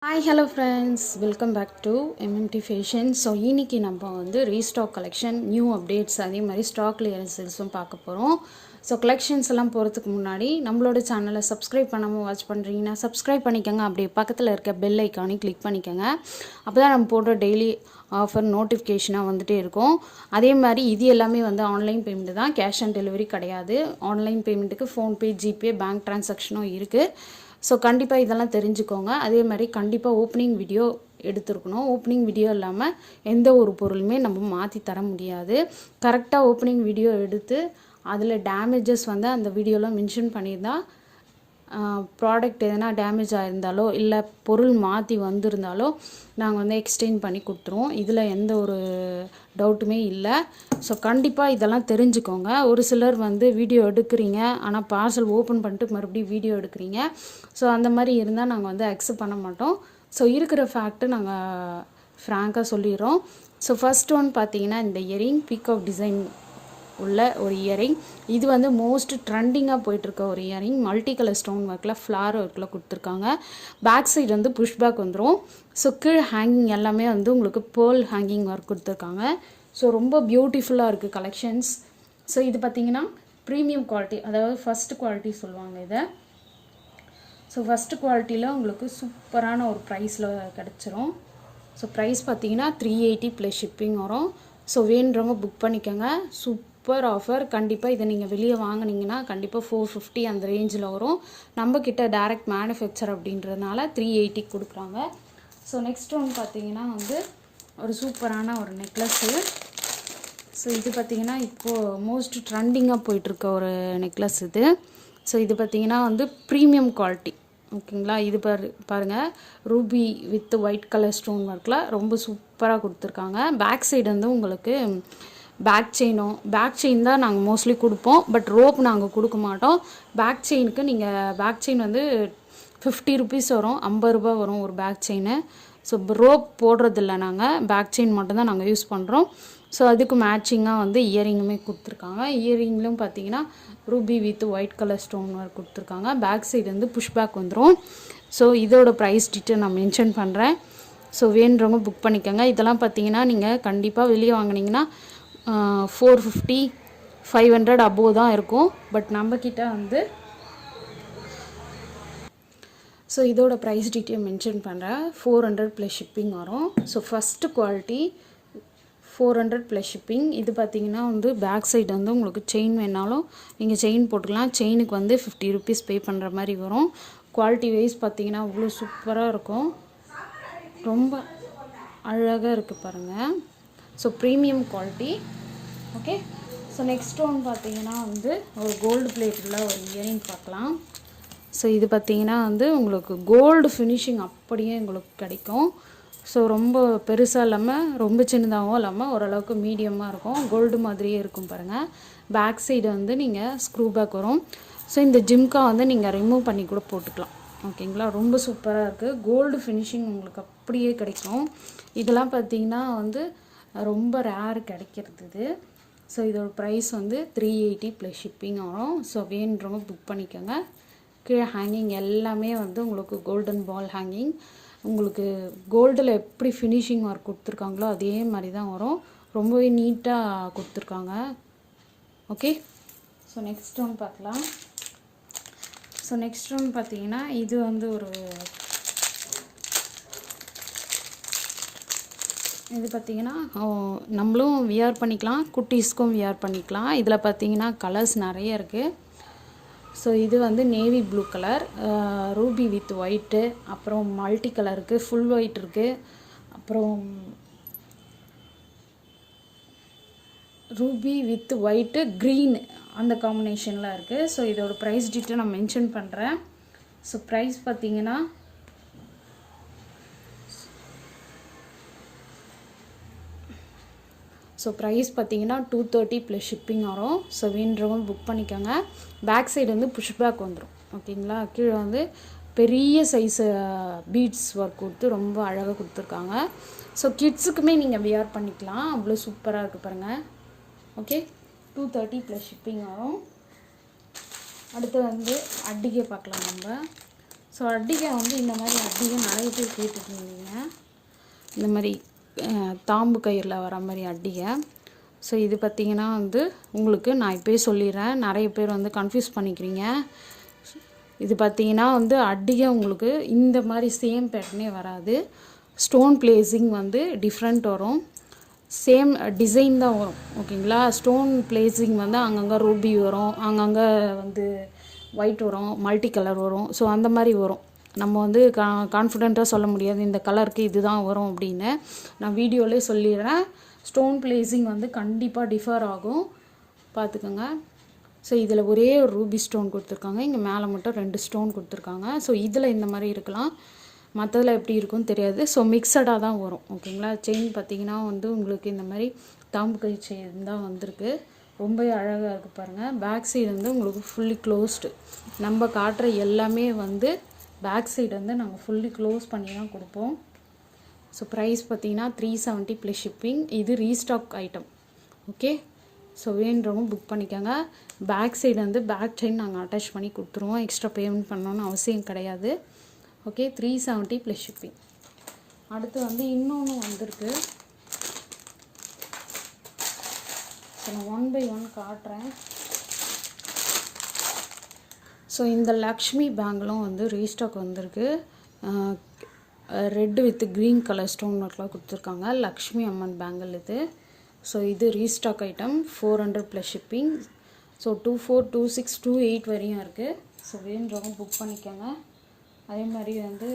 Hi, hello friends, welcome back to MMT Fashion. So இன்றைக்கி நம்ம வந்து ரீஸ்டாக் கலெக்ஷன் நியூ அப்டேட்ஸ் அதே மாதிரி ஸ்டாக் கிளியரன்ஸ் சேல்ஸும் பார்க்க போகிறோம். ஸோ கலெக்ஷன்ஸ் எல்லாம் போகிறதுக்கு முன்னாடி நம்மளோட சேனலை சப்ஸ்கிரைப் பண்ணாமல் வாட்ச் பண்ணுறீங்கன்னா சப்ஸ்கிரைப் பண்ணிக்கோங்க. அப்படியே பக்கத்தில் இருக்க பெல் ஐக்கானே கிளிக் பண்ணிக்கோங்க. அப்போ தான் நம்ம போடுற டெய்லி ஆஃபர் நோட்டிஃபிகேஷனாக வந்துகிட்டே இருக்கும். அதே மாதிரி இது எல்லாமே வந்து ஆன்லைன் பேமெண்ட் தான், கேஷ் ஆன் டெலிவரி கிடையாது. ஆன்லைன் பேமெண்ட்டுக்கு ஃபோன்பே, ஜிபே, பேங்க் ட்ரான்சாக்ஷனும் இருக்குது. ஸோ கண்டிப்பாக இதெல்லாம் தெரிஞ்சுக்கோங்க. அதே மாதிரி கண்டிப்பாக ஓப்பனிங் வீடியோ எடுத்துருக்கணும். ஓப்பனிங் வீடியோ இல்லாமல் எந்த ஒரு பொருளுமே நம்ம மாற்றி தர முடியாது. கரெக்டாக ஓப்பனிங் வீடியோ எடுத்து அதில் டேமேஜஸ் வந்து அந்த வீடியோவில் மென்ஷன் பண்ணியிருந்தால் ப்ராடக்ட் எதனா டேமேஜ் ஆகிருந்தாலோ இல்லை பொருள் மாற்றி வந்திருந்தாலோ நாங்கள் வந்து எக்ஸ்சேஞ்ச் பண்ணி கொடுத்துருவோம். இதில் எந்த ஒரு டவுட்டுமே இல்லை. ஸோ கண்டிப்பாக இதெல்லாம் தெரிஞ்சுக்கோங்க. ஒரு சிலர் வந்து வீடியோ எடுக்கிறீங்க, ஆனால் பார்சல் ஓப்பன் பண்ணிட்டு மறுபடியும் வீடியோ எடுக்கிறீங்க. ஸோ அந்த மாதிரி இருந்தால் நாங்கள் வந்து அக்செப்ட் பண்ண மாட்டோம். ஸோ இருக்கிற ஃபேக்ட்டு நாங்கள் ஃப்ராங்காக சொல்லிடுறோம். ஸோ ஃபஸ்ட் ஒன் பார்த்தீங்கன்னா இந்த இயரிங் பீகாக் டிசைன் உள்ள ஒரு இயரிங். இது வந்து மோஸ்ட் ட்ரெண்டிங்காக போயிட்டுருக்க ஒரு இயரிங். மல்டி கலர் ஸ்டோன் ஒர்க்கில் ஃப்ளார் ஒர்க்கில் கொடுத்துருக்காங்க. பேக் சைடு வந்து புஷ் பேக் வந்துடும். ஸோ கீழ் ஹேங்கிங் எல்லாமே வந்து உங்களுக்கு பேர்ல் ஹேங்கிங் ஒர்க் கொடுத்துருக்காங்க. ஸோ ரொம்ப பியூட்டிஃபுல்லாக இருக்குது கலெக்ஷன்ஸ். ஸோ இது பார்த்திங்கன்னா ப்ரீமியம் குவாலிட்டி, அதாவது ஃபஸ்ட்டு குவாலிட்டி சொல்லுவாங்க இதை. ஸோ ஃபஸ்ட்டு குவாலிட்டியில் உங்களுக்கு சூப்பரான ஒரு ப்ரைஸில் கிடச்சிரும். ஸோ ப்ரைஸ் பார்த்திங்கன்னா 380 ப்ளஸ் ஷிப்பிங் வரும். ஸோ வேணுறவங்க புக் பண்ணிக்கோங்க. Super offer. கண்டிப்பாக இதை நீங்கள் வெளியே வாங்கினீங்கன்னா கண்டிப்பாக 450 அந்த ரேஞ்சில் வரும். நம்மக்கிட்ட டைரக்ட் மேனுஃபேக்சர் அப்படின்றதுனால 380 கொடுக்குறாங்க. ஸோ நெக்ஸ்ட் ஒன்று பார்த்தீங்கன்னா வந்து ஒரு சூப்பரான ஒரு நெக்லஸ்ஸு. ஸோ இது பார்த்திங்கன்னா இப்போது மோஸ்ட் ட்ரெண்டிங்காக போயிட்டுருக்க ஒரு நெக்லஸ் இது. ஸோ இது பார்த்திங்கன்னா வந்து ப்ரீமியம் குவாலிட்டி, ஓகேங்களா. இது பாருங்கள், Ruby with white colour stone ஒர்க்கில் ரொம்ப சூப்பராக கொடுத்துருக்காங்க. பேக் சைடு வந்து உங்களுக்கு பேக் செயின் தான் நாங்கள் மோஸ்ட்லி கொடுப்போம். பட் ரோப் நாங்கள் கொடுக்க மாட்டோம். பேக் செயினுக்கு நீங்கள் பேக் செயின் வந்து 50 ருபீஸ் வரும், 50 ரூபா வரும் ஒரு பேக் செயின். ஸோ ரோப் போடுறதில்ல, நாங்கள் பேக் செயின் மட்டும்தான் நாங்கள் யூஸ் பண்ணுறோம். ஸோ அதுக்கு மேட்சிங்காக வந்து இயரிங்குமே கொடுத்துருக்காங்க. இயரிங்லும் பார்த்தீங்கன்னா Ruby with white colour stone work கொடுத்துருக்காங்க. பேக் சைடு வந்து புஷ் பேக் வந்துடும். ஸோ இதோட ப்ரைஸ் டீட்டெயில் நான் மென்ஷன் பண்ணுறேன். ஸோ வேணுறவங்க புக் பண்ணிக்கோங்க. இதெல்லாம் பார்த்தீங்கன்னா நீங்கள் கண்டிப்பாக வெளியே வாங்கினீங்கன்னா 450 500 அபோவ் தான் இருக்கும். பட் நம்மக்கிட்ட வந்து ஸோ இதோட ப்ரைஸ் டீட்டெயில் மென்ஷன் பண்ணுறேன். 400 ப்ளஸ் ஷிப்பிங் வரும். So first quality 400 plus shipping. இது பார்த்திங்கன்னா வந்து பேக் சைடு வந்து உங்களுக்கு செயின் வேணாலும் நீங்கள் செயின் போட்டுக்கலாம். செயினுக்கு வந்து 50 ருபீஸ் பே பண்ணுற மாதிரி வரும். குவாலிட்டி வைஸ் பார்த்திங்கன்னா அவ்வளோ சூப்பராக இருக்கும். ரொம்ப அழகாக இருக்குது பாருங்கள். So premium quality. Okay. So next one பார்த்திங்கன்னா வந்து ஒரு கோல்டு பிளேட்டில் ஒரு இயரிங் பார்க்கலாம். ஸோ இது பார்த்திங்கன்னா வந்து உங்களுக்கு கோல்டு ஃபினிஷிங் அப்படியே உங்களுக்கு கிடைக்கும். ஸோ ரொம்ப பெருசாக இல்லாமல் ரொம்ப சின்னதாகவும் இல்லாமல் ஓரளவுக்கு மீடியமாக இருக்கும். கோல்டு மாதிரியே இருக்கும் பாருங்கள். பேக் சைடு வந்து நீங்கள் ஸ்க்ரூ பேக் வரும். ஸோ இந்த ஜிம்கா வந்து நீங்கள் ரிமூவ் பண்ணி கூட போட்டுக்கலாம், ஓகேங்களா. ரொம்ப சூப்பராக இருக்குது. கோல்டு ஃபினிஷிங் உங்களுக்கு அப்படியே கிடைக்கும். இதெல்லாம் பார்த்திங்கன்னா வந்து ரொம்ப ரேர் கிடைக்கிறது இது. ஸோ இதோட ப்ரைஸ் வந்து 380 ப்ளஸ் ஷிப்பிங் வரும். ஸோ வேணுன்றவங்க புக் பண்ணிக்கோங்க. கீழே ஹேங்கிங் எல்லாமே வந்து உங்களுக்கு கோல்டன் பால் ஹேங்கிங். உங்களுக்கு கோல்டில் எப்படி ஃபினிஷிங் ஒர்க் கொடுத்துருக்காங்களோ அதே மாதிரி தான் வரும். ரொம்பவே நீட்டாக கொடுத்துருக்காங்க. ஓகே. ஸோ நெக்ஸ்ட் ஒன் பார்க்கலாம். ஸோ நெக்ஸ்ட் ஒன் பார்த்தீங்கன்னா இது வந்து இது பார்த்திங்கன்னா நம்மளும் வியர் பண்ணிக்கலாம், குட்டீஸ்க்கும் வியர் பண்ணிக்கலாம். இதில் பார்த்திங்கன்னா கலர்ஸ் நிறைய இருக்குது. ஸோ இது வந்து navy blue colour, Ruby with white, அப்புறம் மல்டி கலர் இருக்குது, ஃபுல் ஒயிட் இருக்குது, அப்புறம் ரூபி வித் ஒயிட்டு க்ரீன் அந்த காம்பினேஷனில் இருக்குது. ஸோ இதோட ப்ரைஸ் டீட்டெயில் நான் மென்ஷன் பண்ணுறேன். ஸோ ப்ரைஸ் பார்த்திங்கன்னா ஸோ ப்ரைஸ் பார்த்திங்கன்னா 230 ப்ளஸ் ஷிப்பிங் வரும். ஸோ வேணுறவங்க புக் பண்ணிக்கோங்க. பேக் சைடு வந்து புஷ் பேக் வந்துடும், ஓகேங்களா. கீழே வந்து பெரிய சைஸு பீட்ஸ் ஒர்க் கொடுத்து ரொம்ப அழகாக கொடுத்துருக்காங்க. ஸோ கிட்ஸுக்குமே நீங்கள் வியர் பண்ணிக்கலாம். அவ்வளோ சூப்பராக இருக்குது பாருங்கள். ஓகே. 230 ப்ளஸ் ஷிப்பிங் வரும். அடுத்து வந்து அட்டிகை பார்க்கலாம் நம்ம. ஸோ அட்டிகை வந்து இந்த மாதிரி அட்டிகை நிறைய பேர் கேட்டுருந்தீங்க, இந்த மாதிரி தாம்பு கயிறில் வர மாதிரி அட்டிகை. ஸோ இது பார்த்திங்கன்னா வந்து உங்களுக்கு நான் இப்போயே சொல்லிடுறேன், நிறைய பேர் வந்து கன்ஃபியூஸ் பண்ணிக்கிறீங்க. இது பார்த்திங்கன்னா வந்து அட்டிகை உங்களுக்கு இந்த மாதிரி சேம் பேட்டர்னே வராது, ஸ்டோன் பிளேசிங் வந்து டிஃப்ரெண்ட் வரும், சேம் டிசைன் தான் வரும். ஓகேங்களா, ஸ்டோன் பிளேசிங் வந்து அங்கங்கே ரூபி வரும், அங்கங்கே வந்து ஒயிட் வரும், மல்டி கலர் வரும். ஸோ அந்த மாதிரி வரும். நம்ம வந்து கான்ஃபிடெண்ட்டாக சொல்ல முடியாது இந்த கலருக்கு இது தான் வரும் அப்படின்னு. நான் வீடியோவிலே சொல்லிடுறேன், ஸ்டோன் பிளேசிங் வந்து கண்டிப்பாக டிஃபர் ஆகும், பார்த்துக்கோங்க. ஸோ இதில் ஒரே ஒரு ரூபி ஸ்டோன் கொடுத்துருக்காங்க, இங்கே மேலே மட்டும் 2 ஸ்டோன் கொடுத்துருக்காங்க. ஸோ இதில் இந்த மாதிரி இருக்கலாம், மற்றதில் எப்படி இருக்குன்னு தெரியாது. ஸோ மிக்சடாக தான் வரும். ஓகேங்களா, செயின் பார்த்திங்கன்னா வந்து உங்களுக்கு இந்த மாதிரி தாம்பு கை செயின் தான் வந்திருக்கு, ரொம்ப அழகாக இருக்குது பாருங்கள். பேக் சைடு வந்து உங்களுக்கு ஃபுல்லி க்ளோஸ்டு. நம்ம காட்டுற எல்லாமே வந்து பேக் சைடு வந்து நாங்கள் ஃபுல்லி க்ளோஸ் பண்ணி தான் கொடுப்போம். ஸோ ப்ரைஸ் பார்த்திங்கன்னா 370 ப்ளஸ் ஷிப்பிங். இது ரீஸ்டாக் ஐட்டம். ஓகே, ஸோ வேணுறவங்க புக் பண்ணிக்கோங்க. பேக் சைடு வந்து பேக் செயின் நாங்கள் அட்டாச் பண்ணி கொடுத்துருவோம், எக்ஸ்ட்ரா பேமெண்ட் பண்ணணுன்னு அவசியம் கிடையாது. Okay, 370 plus shipping. அடுத்து வந்து இன்னொன்று வந்திருக்கு, ஸோ நான் 1 பை 1 காட்டுறேன். ஸோ இந்த லக்ஷ்மி பேங்கிலும் வந்து ரீஸ்டாக் வந்திருக்கு, red with green colour stone ஒர்க்லாம் கொடுத்துருக்காங்க, லக்ஷ்மி அம்மன் பேங்கிள் இது. ஸோ இது restock item, 400 plus shipping. So 24, 26, 28 வரையும் இருக்குது. ஸோ வேணுறவங்க புக் பண்ணிக்கோங்க. அதே மாதிரி வந்து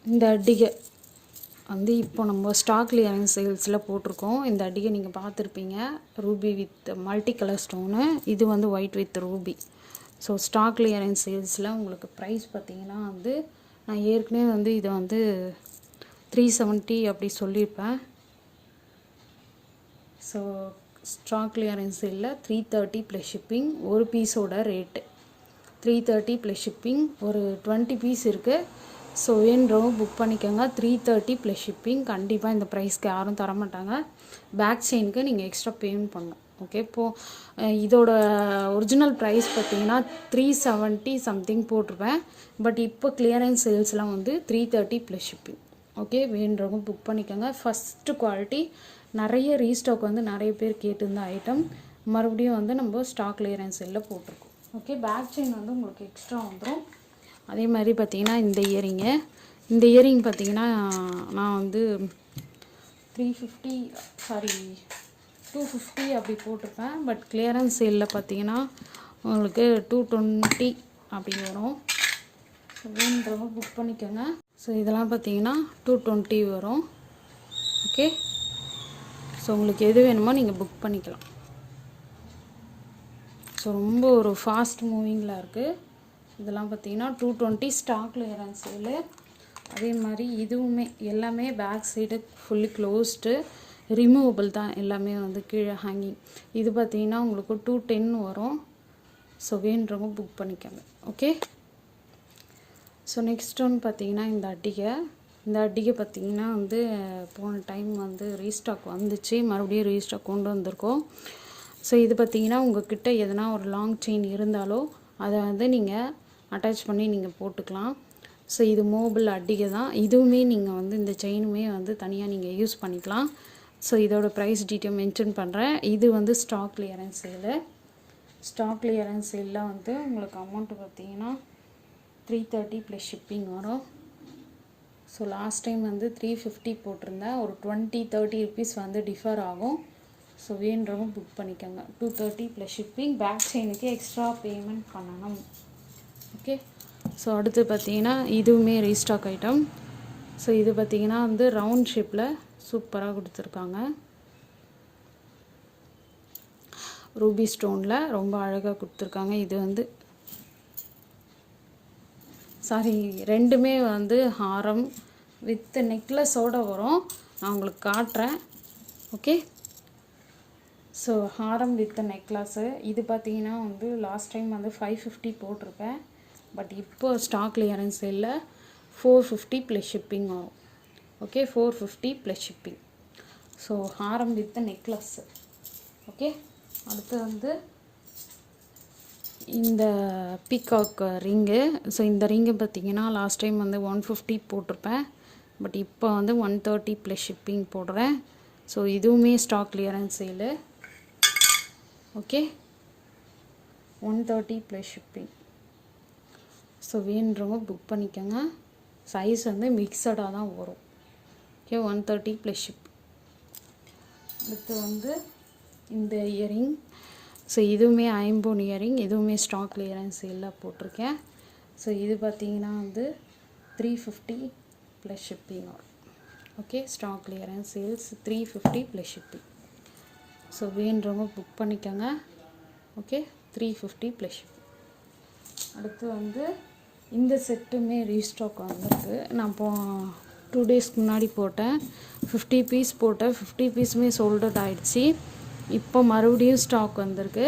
இந்த அட்டிகை வந்து இப்போ நம்ம ஸ்டாக் கிளியரன்ஸ் சேல்ஸில் போட்டிருக்கோம். இந்த அட்டிகை நீங்கள் பார்த்துருப்பீங்க, ruby with multi colour stone, இது வந்து white with ruby. So stock clearance சேல்ஸில் உங்களுக்கு ப்ரைஸ் பார்த்திங்கன்னா வந்து நான் ஏற்கனவே வந்து இதை வந்து 370 அப்படி சொல்லியிருப்பேன். ஸோ ஸ்டாக் கிளியரன்ஸ் சேலில் 330 ப்ளஸ் ஷிப்பிங். ஒரு பீஸோட ரேட்டு 330 ப்ளஸ் ஷிப்பிங். ஒரு 20 பீஸ் இருக்குது. ஸோ வேணுறவங்க புக் பண்ணிக்கோங்க. 330 ப்ளஸ் ஷிப்பிங். கண்டிப்பாக இந்த ப்ரைஸ்க்கு யாரும் தரமாட்டாங்க. பேக் செயினுக்கு நீங்கள் எக்ஸ்ட்ரா பேமெண்ட் பண்ணணும். ஓகே, இப்போது இதோட ஒரிஜினல் ப்ரைஸ் பார்த்தீங்கன்னா 370 சம்திங் போட்டிருப்பேன். பட் இப்போ கிளியரன்ஸ் சேல்ஸ்லாம் வந்து 330 ப்ளஸ் ஷிப்பிங். ஓகே, வேணுறவங்க புக் பண்ணிக்கோங்க. ஃபஸ்ட்டு குவாலிட்டி, நிறைய ரீஸ்டாக் வந்து நிறைய பேர் கேட்டிருந்த ஐட்டம் மறுபடியும் வந்து நம்ம ஸ்டாக் கிளியரன்ஸ் சேலில் போட்டிருக்கோம். ஓகே, பேக் செயின் வந்து உங்களுக்கு எக்ஸ்ட்ரா வந்துடும். அதே மாதிரி பார்த்திங்கன்னா இந்த இயரிங் பார்த்திங்கன்னா நான் வந்து 250 அப்படி போட்டிருப்பேன். பட் கிளியரன்ஸ் சேலில் பார்த்திங்கன்னா உங்களுக்கு 220 அப்படி வரும். வேணுன்றவங்க புக் பண்ணிக்கோங்க. ஸோ இதெல்லாம் பார்த்திங்கன்னா 220 வரும். ஓகே, ஸோ உங்களுக்கு எது வேணுமோ நீங்கள் புக் பண்ணிக்கலாம். ஸோ ரொம்ப ஒரு ஃபாஸ்ட் மூவிங்கில் இருக்குது. இதெல்லாம் பார்த்திங்கன்னா 220 ஸ்டாக் கிளியரன்ஸ் சேலு. அதே மாதிரி இதுவுமே எல்லாமே back side fully closed, removable தான் எல்லாமே, வந்து கீழே ஹேங்கிங். இது பார்த்திங்கன்னா உங்களுக்கு 210 வரும். ஸோ வேணுறவங்க புக் பண்ணிக்கோங்க. ஓகே, ஸோ நெக்ஸ்ட் ஒன்று பார்த்திங்கன்னா இந்த அட்டிகை பார்த்திங்கன்னா வந்து போன டைம் வந்து ரீஸ்டாக் வந்துச்சு, மறுபடியும் ரீஸ்டாக் கொண்டு வந்திருக்கோம். ஸோ இது பார்த்திங்கன்னா உங்கள்கிட்ட எதனா ஒரு லாங் செயின் இருந்தாலோ அதை வந்து நீங்கள் அட்டாச் பண்ணி நீங்கள் போட்டுக்கலாம். ஸோ இது மூவபிள் அட்டிகை தான். இதுவுமே நீங்கள் வந்து இந்த செயினுமே வந்து தனியாக நீங்கள் யூஸ் பண்ணிக்கலாம். ஸோ இதோட ப்ரைஸ் டீட்டெயில் மென்ஷன் பண்ணுறேன். இது வந்து ஸ்டாக் கிளியரன்ஸ் சேலு. ஸ்டாக் கிளியரன்ஸ் சேலில் வந்து உங்களுக்கு அமௌண்ட்டு பார்த்திங்கன்னா 330 ப்ளஸ் ஷிப்பிங் வரும். ஸோ லாஸ்ட் டைம் வந்து 350 போட்டிருந்தேன், ஒரு 20-30 ருபீஸ் வந்து டிஃபர் ஆகும். ஸோ வேணுறவங்க புக் பண்ணிக்கோங்க. 230 ப்ளஸ் ஷிப்பிங். பேக் செயினுக்கு எக்ஸ்ட்ரா பேமெண்ட் பண்ணணும். ஓகே, ஸோ அடுத்து பார்த்திங்கன்னா இதுவுமே ரீஸ்டாக் ஐட்டம். ஸோ இது பார்த்திங்கன்னா வந்து ரவுண்ட் ஷேப்பில் சூப்பராக கொடுத்துருக்காங்க, ரூபி ஸ்டோனில் ரொம்ப அழகாக கொடுத்துருக்காங்க. இது வந்து ரெண்டுமே வந்து ஹாரம் வித் நெக்லஸோடு வரும். நான் உங்களுக்கு காட்டுறேன். ஓகே, ஸோ ஹாரம் வித் நெக்லஸு. இது பார்த்திங்கன்னா வந்து லாஸ்ட் டைம் வந்து 550 போட்டிருப்பேன். பட் இப்போ ஸ்டாக் கிளியரன்ஸ் சேலில் 450 ப்ளஸ் ஷிப்பிங் ஆகும். Okay, 450 plus shipping. ஸோ ஹாரம் வித் நெக்லஸ்ஸு. ஓகே, அடுத்து வந்து இந்த பீகாக் ரிங்கு. ஸோ இந்த ரிங்கு பார்த்திங்கன்னா லாஸ்ட் டைம் வந்து 150 போட்டிருப்பேன், பட் இப்போ வந்து 130 ப்ளஸ் ஷிப்பிங் போடுறேன். ஸோ இதுவுமே stock clearance sale. Okay, 130 plus shipping. So வேணுன்றவங்க புக் பண்ணிக்கோங்க. சைஸ் வந்து மிக்சடாக தான் வரும். Okay, 130 plus ship. அடுத்து வந்து இந்த இயரிங். ஸோ இதுவுமே ஐம்போன் இயரிங், இதுவுமே ஸ்டாக் கிளியரன்ஸ் சேலில் போட்டிருக்கேன். ஸோ இது பார்த்திங்கன்னா வந்து 350 ப்ளஸ் ஷிப்பிங் வரும். Okay, stock clearance sales 350 plus shipping. So வேணுன்றவங்க புக் பண்ணிக்கோங்க. Okay, 350 plus shipping. அடுத்து வந்து இந்த செட்டுமே ரீஸ்டாக் வந்திருக்கு. நான் இப்போ 2 டேஸ்க்கு முன்னாடி போட்டேன், 50 பீஸ் போட்டேன். 50 பீஸுமே சோல்ட் அவுட் ஆகிடுச்சி. இப்போ மறுபடியும் ஸ்டாக் வந்திருக்கு.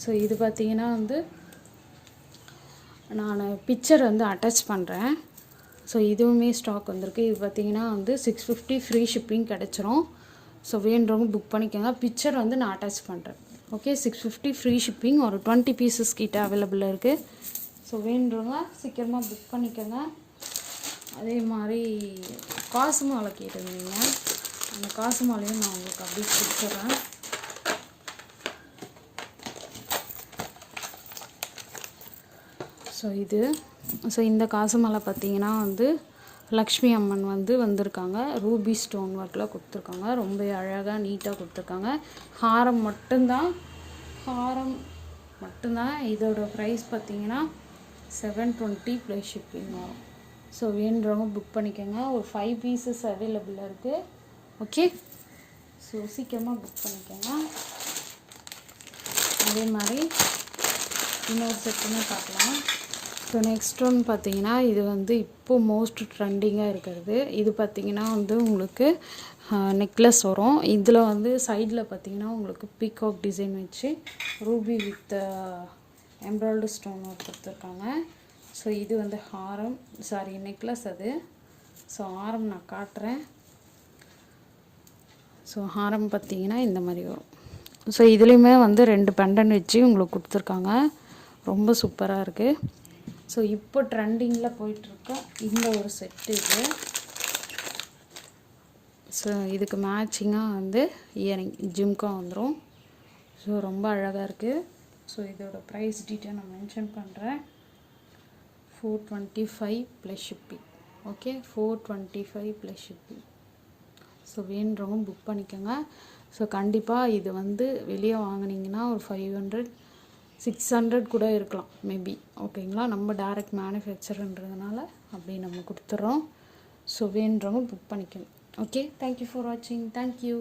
ஸோ இது பார்த்திங்கன்னா வந்து நான் பிக்சர் வந்து அட்டாச் பண்ணுறேன். ஸோ இதுவுமே ஸ்டாக் வந்திருக்கு. இது பார்த்திங்கன்னா வந்து 650 ஃப்ரீ ஷிப்பிங் கிடச்சிரும். ஸோ வேணுறவங்க புக் பண்ணிக்கோங்க. பிக்சர் வந்து நான் அட்டாச் பண்ணுறேன். Okay, 650 free shipping. ஒரு 20 பீசஸ் கிட்ட அவைலபிளாக இருக்குது. ஸோ வேணுறவங்க சீக்கிரமாக புக் பண்ணிக்கோங்க. அதே மாதிரி காசு மாலை கேட்டிருந்தீங்க, அந்த காசு மாலையும் நான் உங்களுக்கு அப்படியே கொடுத்துட்றேன். ஸோ இந்த காசு மாலை பார்த்திங்கன்னா வந்து லக்ஷ்மி அம்மன் வந்து வந்திருக்காங்க. ரூபி ஸ்டோன் ஒர்க்கில் கொடுத்துருக்காங்க. ரொம்ப அழகாக நீட்டாக கொடுத்துருக்காங்க. ஹாரம் மட்டும்தான். இதோட ப்ரைஸ் பார்த்திங்கன்னா 720 ப்ளஸ் ஷிப்பிங் வரும். ஸோ வேணுறவங்க புக் பண்ணிக்கோங்க. ஒரு 5 பீசஸ் அவைலபிளாக இருக்குது. ஓகே, ஸோ சீக்கிரமாக புக் பண்ணிக்கோங்க. அதே மாதிரி இன்னொரு செட்டுமே பார்க்கலாம். ஸோ நெக்ஸ்ட் ஒன் பார்த்திங்கன்னா இது வந்து இப்போது மோஸ்ட் ட்ரெண்டிங்காக இருக்கிறது. இது பார்த்திங்கன்னா வந்து உங்களுக்கு நெக்லஸ் வரும். இதில் வந்து சைடில் பார்த்திங்கன்னா உங்களுக்கு பீகாக் டிசைன் வச்சு Ruby with embroidery stone work கொடுத்துருக்காங்க. ஸோ இது வந்து ஹாரம், சாரி நெக்லஸ் அது. ஸோ ஹாரம் நான் காட்டுறேன். ஸோ ஹாரம் பார்த்திங்கன்னா இந்த மாதிரி வரும். ஸோ இதுலேயுமே வந்து 2 பெண்டன் வச்சு உங்களுக்கு கொடுத்துருக்காங்க. ரொம்ப சூப்பராக இருக்குது. ஸோ இப்போ ட்ரெண்டிங்கில் போயிட்டுருக்க இந்த ஒரு செட்டு இது. ஸோ இதுக்கு மேட்சிங்காக வந்து இயரிங் ஜிம்கா வந்துடும். ஸோ ரொம்ப அழகாக இருக்குது. ஸோ இதோட ப்ரைஸ் டீட்டெயில் நான் மென்ஷன் பண்ணுறேன். 425 plus shipping. Okay, 425 plus shipping. So வேணுறவங்க புக் பண்ணிக்கோங்க. ஸோ கண்டிப்பாக இது வந்து வெளியே வாங்கினீங்கன்னா ஒரு 500 600 கூட இருக்கலாம் மேபி. ஓகேங்களா, நம்ம டைரக்ட் மேனுஃபேக்சர்ன்றதுனால அப்படி நம்ம கொடுத்துட்றோம். ஸோ வேணுறவங்க புக் பண்ணிக்கணும். ஓகே, தேங்க்யூ ஃபார் வாட்சிங். தேங்க்யூ.